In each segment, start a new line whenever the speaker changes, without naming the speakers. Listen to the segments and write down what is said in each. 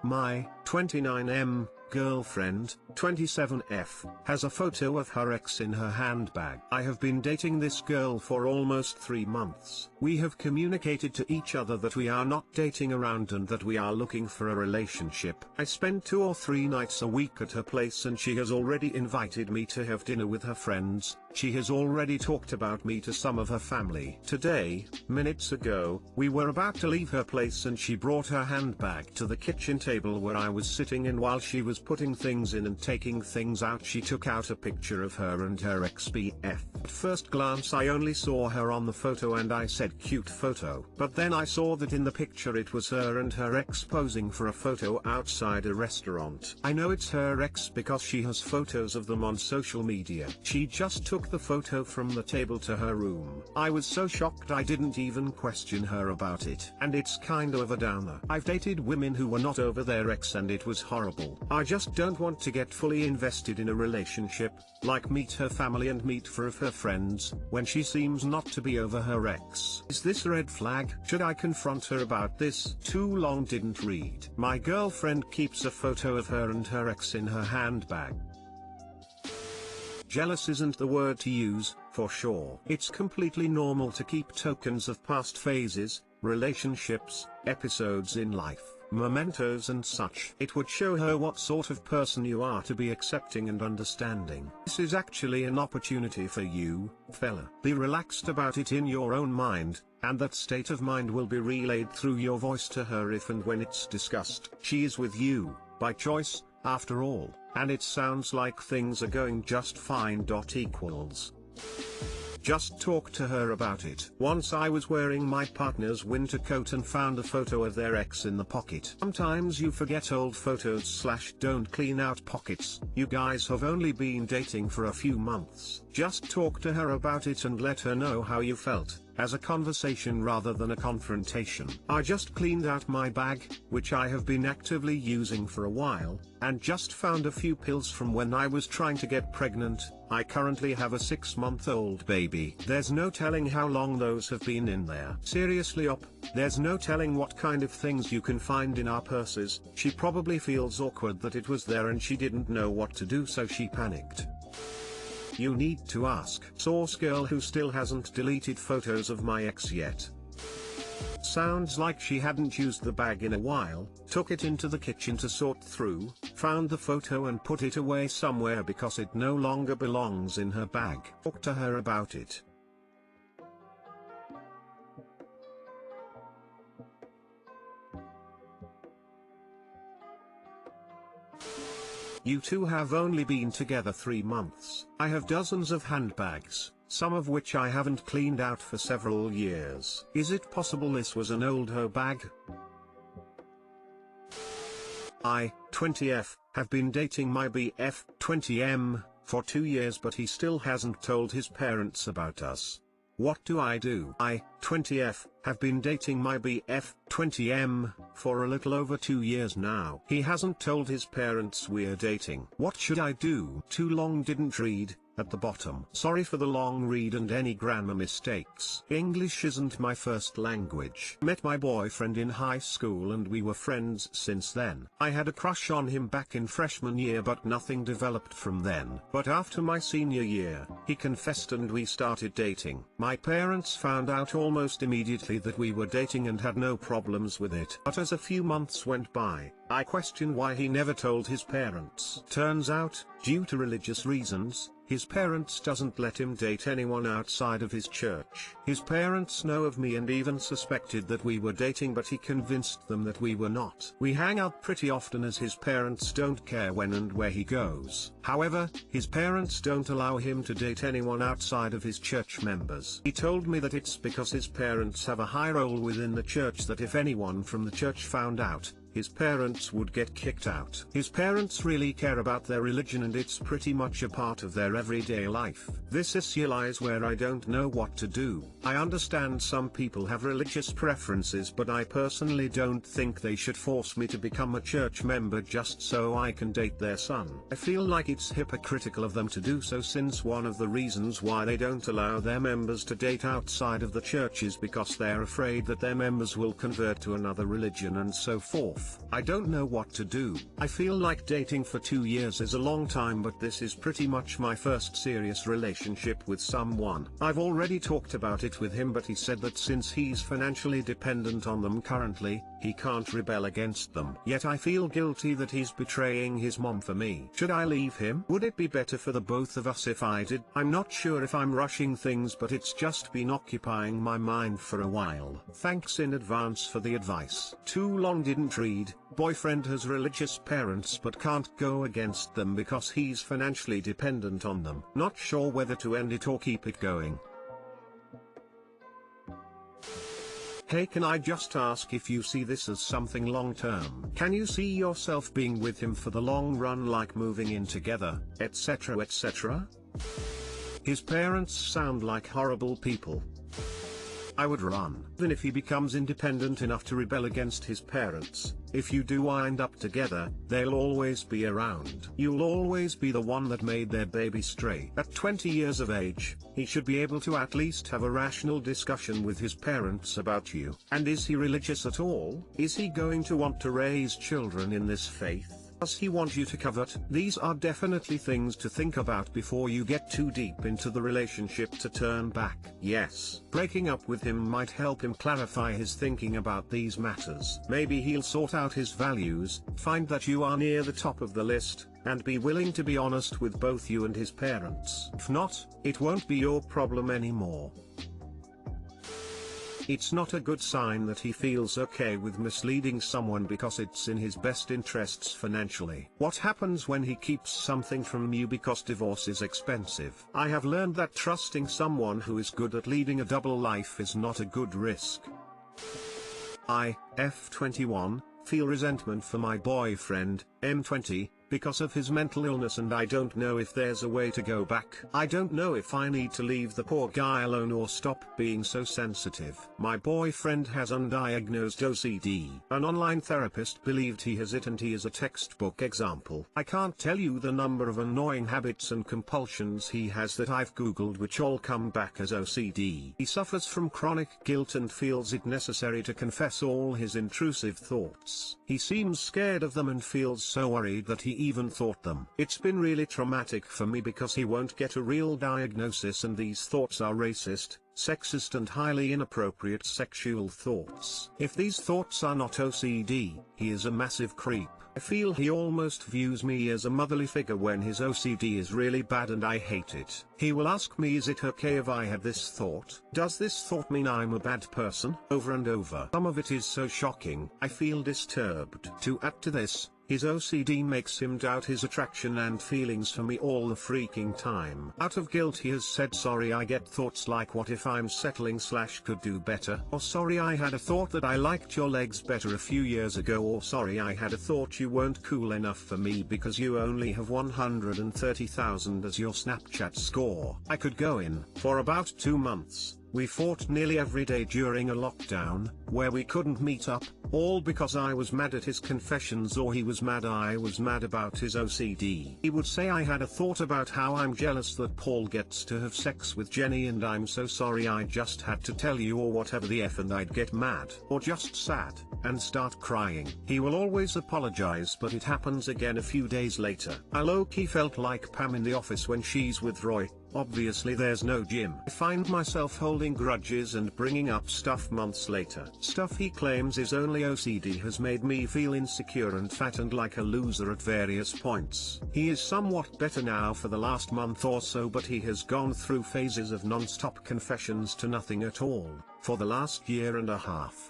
My 29M girlfriend, 27F, has a photo of her ex in her handbag. I have been dating this girl for almost 3 months. We have communicated to each other that we are not dating around and that we are looking for a relationship. I spend 2 or 3 nights a week at her place and she has already invited me to have dinner with her friends. She has already talked about me to some of her family. Today, minutes ago, we were about to leave her place and she brought her handbag to the kitchen table where I was sitting, and while she was putting things in and taking things out, she took out a picture of her and her ex-BF. At first glance I only saw her on the photo and I said cute photo. But then I saw that in the picture it was her and her ex posing for a photo outside a restaurant. I know it's her ex because she has photos of them on social media. She just took the photo from the table to her room. I was so shocked I didn't even question her about it. And it's kind of a downer. I've dated women who were not over their ex and it was horrible. I just don't want to get fully invested in a relationship, like meet her family and meet 4 of her friends, when she seems not to be over her ex. Is this a red flag? Should I confront her about this? Too long didn't read. My girlfriend keeps a photo of her and her ex in her handbag. Jealous isn't the word to use, for sure. It's completely normal to keep tokens of past phases, relationships, episodes in life, mementos and such. It would show her what sort of person you are to be accepting and understanding. This is actually an opportunity for you, fella. Be relaxed about it in your own mind, and that state of mind will be relayed through your voice to her if and when it's discussed. She is with you, by choice, after all, and it sounds like things are going just fine. Just talk to her about it. Once I was wearing my partner's winter coat and found a photo of their ex in the pocket. Sometimes you forget old photos / don't clean out pockets. You guys have only been dating for a few months. Just talk to her about it and let her know how you felt, as a conversation rather than a confrontation. I just cleaned out my bag, which I have been actively using for a while, and just found a few pills from when I was trying to get pregnant. I currently have a 6-month-old baby. There's no telling how long those have been in there. Seriously there's no telling what kind of things you can find in our purses. She probably feels awkward that it was there and she didn't know what to do, so she panicked. You need to ask. Source: girl who still hasn't deleted photos of my ex yet. Sounds like she hadn't used the bag in a while, took it into the kitchen to sort through, found the photo and put it away somewhere because it no longer belongs in her bag. Talk to her about it. You two have only been together 3 months. I have dozens of handbags, some of which I haven't cleaned out for several years. Is it possible this was an old hoe bag? I, 20F, have been dating my BF, 20M, for 2 years, but he still hasn't told his parents about us. What do I do? I, 20F, have been dating my BF, 20M, for a little over 2 years now. He hasn't told his parents we're dating. What should I do? Too long didn't read. At the bottom. Sorry for the long read and any grammar mistakes. English isn't my first language. Met my boyfriend in high school and we were friends since then. I had a crush on him back in freshman year but nothing developed from then. But after my senior year, he confessed and we started dating. My parents found out almost immediately that we were dating and had no problems with it. But as a few months went by, I questioned why he never told his parents. Turns out, due to religious reasons, his parents doesn't let him date anyone outside of his church. His parents know of me and even suspected that we were dating, but he convinced them that we were not. We hang out pretty often as his parents don't care when and where he goes. However, his parents don't allow him to date anyone outside of his church members. He told me that it's because his parents have a high role within the church that if anyone from the church found out, his parents would get kicked out. His parents really care about their religion and it's pretty much a part of their everyday life. This issue lies where I don't know what to do. I understand some people have religious preferences, but I personally don't think they should force me to become a church member just so I can date their son. I feel like it's hypocritical of them to do so, since one of the reasons why they don't allow their members to date outside of the church is because they're afraid that their members will convert to another religion and so forth. F. I don't know what to do. I feel like dating for 2 years is a long time, but this is pretty much my first serious relationship with someone. I've already talked about it with him, but he said that since he's financially dependent on them currently, he can't rebel against them. Yet I feel guilty that he's betraying his mom for me. Should I leave him? Would it be better for the both of us if I did? I'm not sure if I'm rushing things, but it's just been occupying my mind for a while. Thanks in advance for the advice. Too long didn't read. Boyfriend has religious parents but can't go against them because he's financially dependent on them. Not sure whether to end it or keep it going. Hey, can I just ask if you see this as something long-term? Can you see yourself being with him for the long run, like moving in together, etc., etc.? His parents sound like horrible people. I would run. Then if he becomes independent enough to rebel against his parents, if you do wind up together, they'll always be around. You'll always be the one that made their baby stray. At 20 years of age, he should be able to at least have a rational discussion with his parents about you. And is he religious at all? Is he going to want to raise children in this faith? Does he want you to covet? These are definitely things to think about before you get too deep into the relationship to turn back. Yes, breaking up with him might help him clarify his thinking about these matters. Maybe he'll sort out his values, find that you are near the top of the list, and be willing to be honest with both you and his parents. If not, it won't be your problem anymore. It's not a good sign that he feels okay with misleading someone because it's in his best interests financially. What happens when he keeps something from you because divorce is expensive? I have learned that trusting someone who is good at leading a double life is not a good risk. I, F21, feel resentment for my boyfriend, M20, because of his mental illness, and I don't know if there's a way to go back. I don't know if I need to leave the poor guy alone or stop being so sensitive. My boyfriend has undiagnosed OCD. An online therapist believed he has it, and he is a textbook example. I can't tell you the number of annoying habits and compulsions he has that I've googled, which all come back as OCD. He suffers from chronic guilt and feels it necessary to confess all his intrusive thoughts. He seems scared of them and feels so worried that he even thought them. It's been really traumatic for me because he won't get a real diagnosis, and these thoughts are racist, sexist and highly inappropriate sexual thoughts. If these thoughts are not OCD, he is a massive creep. I feel he almost views me as a motherly figure when his OCD is really bad, and I hate it. He will ask me, is it okay if I had this thought? Does this thought mean I'm a bad person? Over and over. Some of it is so shocking, I feel disturbed. To add to this, his OCD makes him doubt his attraction and feelings for me all the freaking time. Out of guilt he has said, sorry I get thoughts like what if I'm settling / could do better, or sorry I had a thought that I liked your legs better a few years ago, or sorry I had a thought you weren't cool enough for me because you only have 130,000 as your Snapchat score. I could go in. For about 2 months, we fought nearly every day during a lockdown, where we couldn't meet up, all because I was mad at his confessions or he was mad I was mad about his OCD. He would say I had a thought about how I'm jealous that Paul gets to have sex with Jenny and I'm so sorry I just had to tell you, or whatever the F, and I'd get mad, or just sad, and start crying. He will always apologize, but it happens again a few days later. I low-key felt like Pam in The Office when she's with Roy. Obviously there's no gym. I find myself holding grudges and bringing up stuff months later. Stuff he claims is only OCD has made me feel insecure and fat and like a loser at various points. He is somewhat better now for the last month or so, but he has gone through phases of non-stop confessions to nothing at all for the last 1.5 years.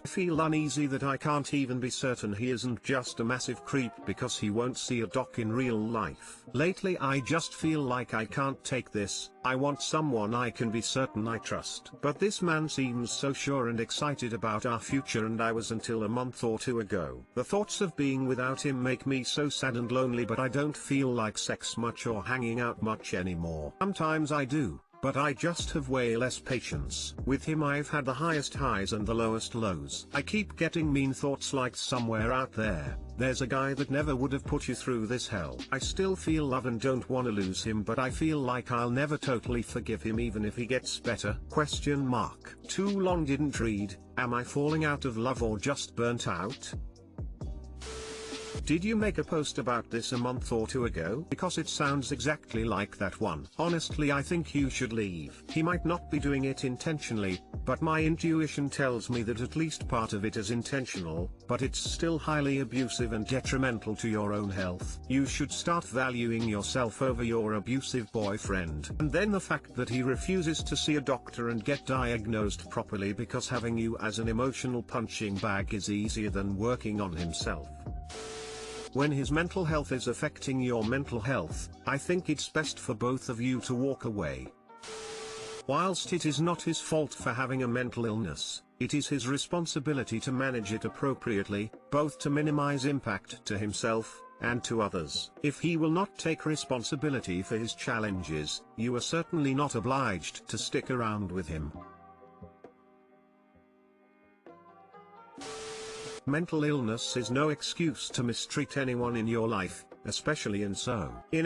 I feel uneasy that I can't even be certain he isn't just a massive creep because he won't see a doc in real life. Lately I just feel like I can't take this. I want someone I can be certain I trust. But this man seems so sure and excited about our future, and I was until a month or 2 ago. The thoughts of being without him make me so sad and lonely, but I don't feel like sex much or hanging out much anymore. Sometimes I do, but I just have way less patience. With him I've had the highest highs and the lowest lows. I keep getting mean thoughts like somewhere out there's a guy that never would have put you through this hell. I still feel love and don't want to lose him, but I feel like I'll never totally forgive him even if he gets better. Too long didn't read. Am I falling out of love or just burnt out? Did you make a post about this a month or two ago? Because it sounds exactly like that one. Honestly, I think you should leave. He might not be doing it intentionally, but my intuition tells me that at least part of it is intentional, but it's still highly abusive and detrimental to your own health. You should start valuing yourself over your abusive boyfriend. And then the fact that he refuses to see a doctor and get diagnosed properly because having you as an emotional punching bag is easier than working on himself. When his mental health is affecting your mental health, I think it's best for both of you to walk away. Whilst it is not his fault for having a mental illness, it is his responsibility to manage it appropriately, both to minimize impact to himself and to others. If he will not take responsibility for his challenges, you are certainly not obliged to stick around with him. Mental illness is no excuse to mistreat anyone in your life, especially in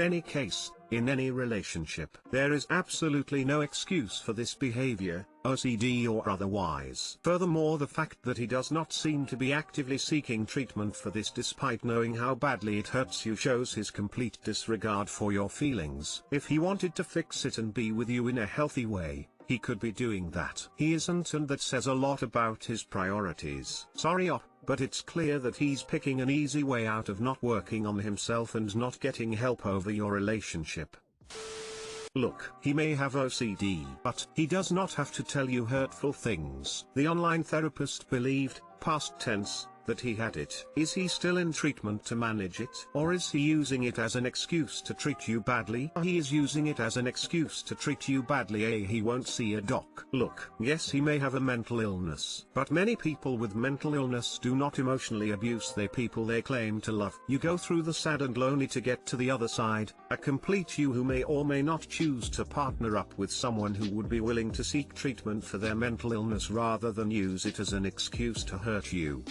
any case, in any relationship. There is absolutely no excuse for this behavior, OCD or otherwise. Furthermore, the fact that he does not seem to be actively seeking treatment for this despite knowing how badly it hurts you shows his complete disregard for your feelings. If he wanted to fix it and be with you in a healthy way, he could be doing that. He isn't, and that says a lot about his priorities. Sorry, but it's clear that he's picking an easy way out of not working on himself and not getting help over your relationship. Look, he may have OCD, but he does not have to tell you hurtful things. The online therapist believed, past tense, that he had it. Is he still in treatment to manage it? Or is he using it as an excuse to treat you badly? He is using it as an excuse to treat you badly. He won't see a doc. Look, yes, he may have a mental illness, but many people with mental illness do not emotionally abuse the people they claim to love. You go through the sad and lonely to get to the other side, a complete you who may or may not choose to partner up with someone who would be willing to seek treatment for their mental illness rather than use it as an excuse to hurt you.